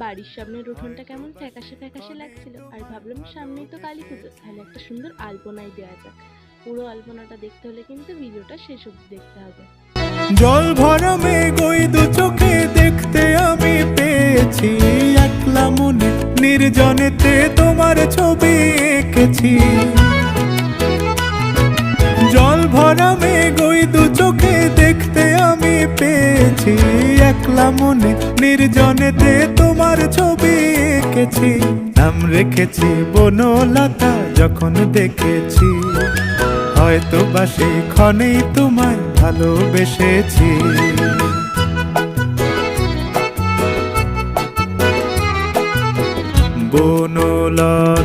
বাড়ির সামনের উঠোনটা কেমন ফ্যাকাশে ফ্যাকাশে লাগছিল, আর ভাবলাম সামনেই তো কালী পুজো, তাহলে একটা সুন্দর আলপনাই দেওয়া যাক। পুরো আলপনাটা দেখতে হলে কিন্তু ভিডিওটা শেষ অবধি দেখতে হবে। জল ভরা মেঘ ওই দু চোখে দেখতে আমি পেয়েছি, একলা মনে নির্জনেতে তোমার ছবি এঁকেছি। জল ভরা মেঘ ওই দু চোখে দেখতে আমি পেয়েছি, একলা মনে নির্জনেতে তোমার ছবি এঁকেছি। নাম রেখেছি বনলতা যখন দেখেছি, হয়তো বা সেই ক্ষণেই তোমায় ভালোবেসেছি। বনলতা